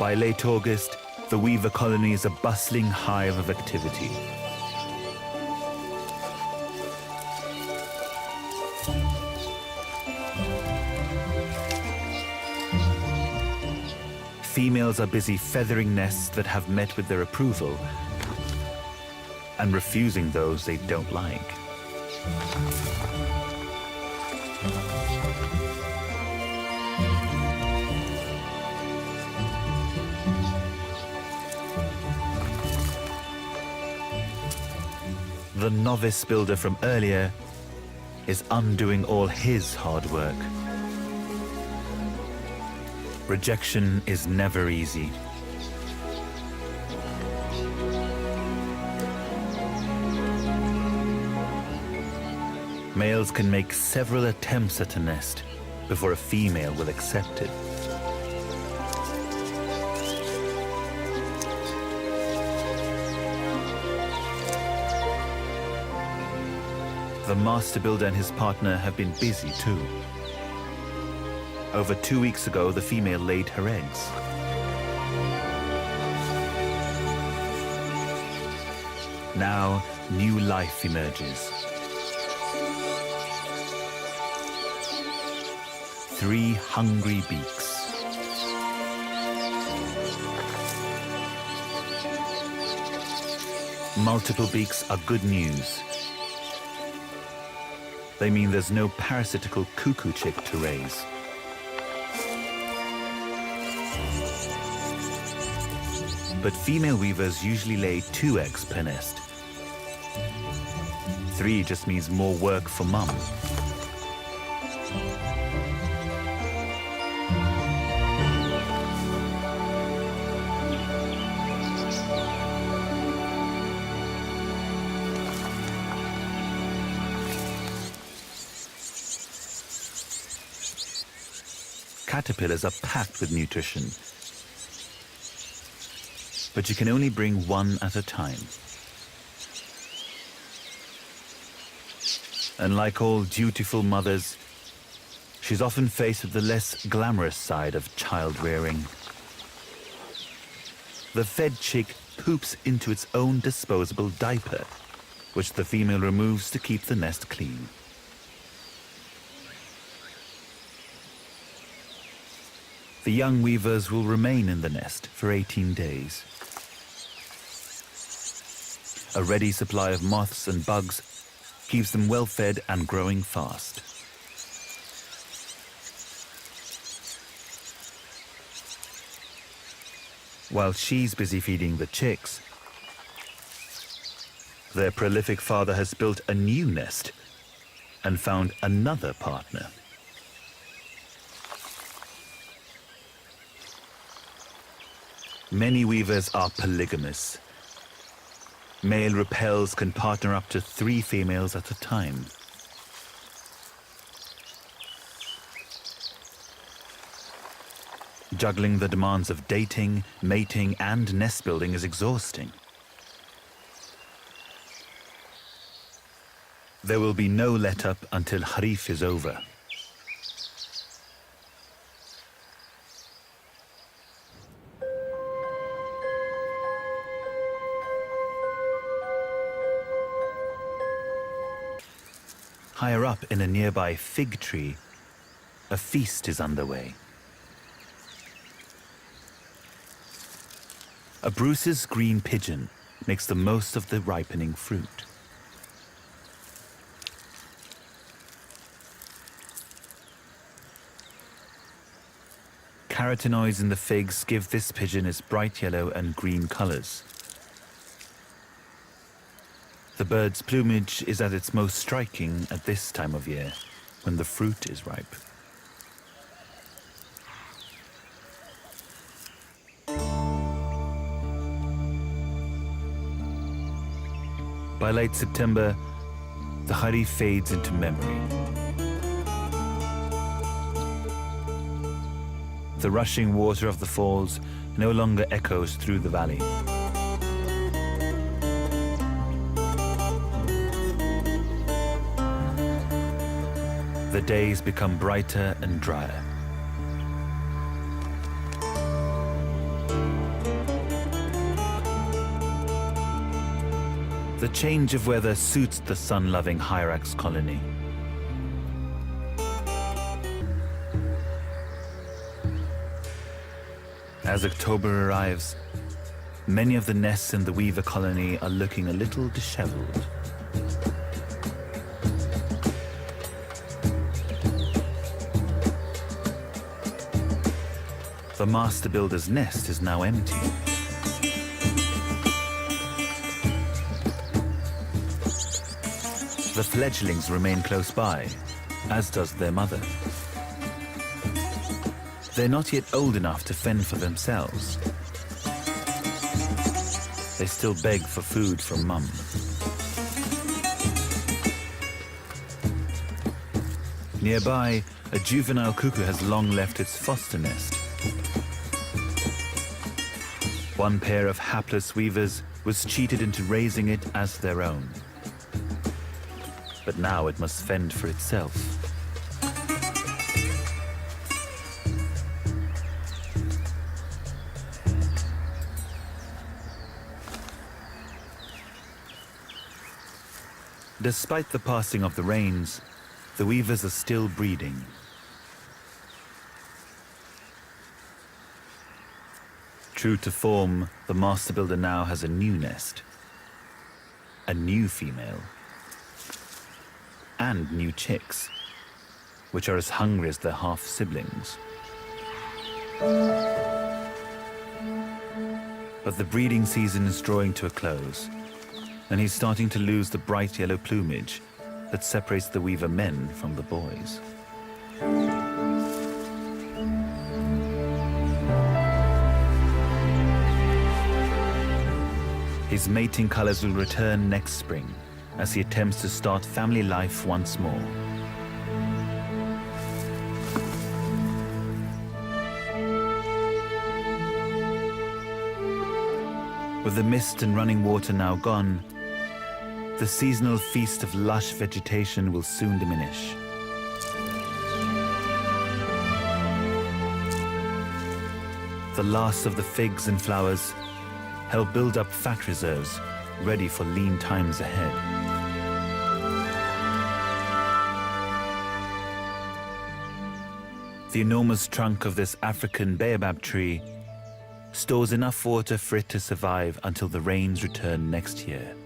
By late August, the weaver colony is a bustling hive of activity. Females are busy feathering nests that have met with their approval and refusing those they don't like. The novice builder from earlier is undoing all his hard work. Rejection is never easy. Males can make several attempts at a nest before a female will accept it. The master builder and his partner have been busy too. Over 2 weeks ago, the female laid her eggs. Now, new life emerges. 3 hungry beaks. Multiple beaks are good news. They mean there's no parasitical cuckoo chick to raise. But female weavers usually lay 2 eggs per nest. 3 just means more work for mum. Caterpillars are packed with nutrition, but you can only bring one at a time. And like all dutiful mothers, she's often faced with the less glamorous side of child rearing. The fed chick poops into its own disposable diaper, which the female removes to keep the nest clean. The young weavers will remain in the nest for 18 days. A ready supply of moths and bugs keeps them well fed and growing fast. While she's busy feeding the chicks, their prolific father has built a new nest and found another partner. Many weavers are polygamous. Male repels can partner up to 3 females at a time. Juggling the demands of dating, mating, and nest building is exhausting. There will be no let-up until Harif is over. Higher up in a nearby fig tree, a feast is underway. A Bruce's green pigeon makes the most of the ripening fruit. Carotenoids in the figs give this pigeon its bright yellow and green colors. The bird's plumage is at its most striking at this time of year, when the fruit is ripe. By late September, the Harif fades into memory. The rushing water of the falls no longer echoes through the valley. The days become brighter and drier. The change of weather suits the sun-loving Hyrax colony. As October arrives, many of the nests in the weaver colony are looking a little disheveled. The master builder's nest is now empty. The fledglings remain close by, as does their mother. They're not yet old enough to fend for themselves. They still beg for food from mum. Nearby, a juvenile cuckoo has long left its foster nest. One pair of hapless weavers was cheated into raising it as their own. But now it must fend for itself. Despite the passing of the rains, the weavers are still breeding. True to form, the master builder now has a new nest, a new female, and new chicks, which are as hungry as their half-siblings. But the breeding season is drawing to a close, and he's starting to lose the bright yellow plumage that separates the weaver men from the boys. His mating colors will return next spring as he attempts to start family life once more. With the mist and running water now gone, the seasonal feast of lush vegetation will soon diminish. The last of the figs and flowers help build up fat reserves, ready for lean times ahead. The enormous trunk of this African baobab tree stores enough water for it to survive until the rains return next year.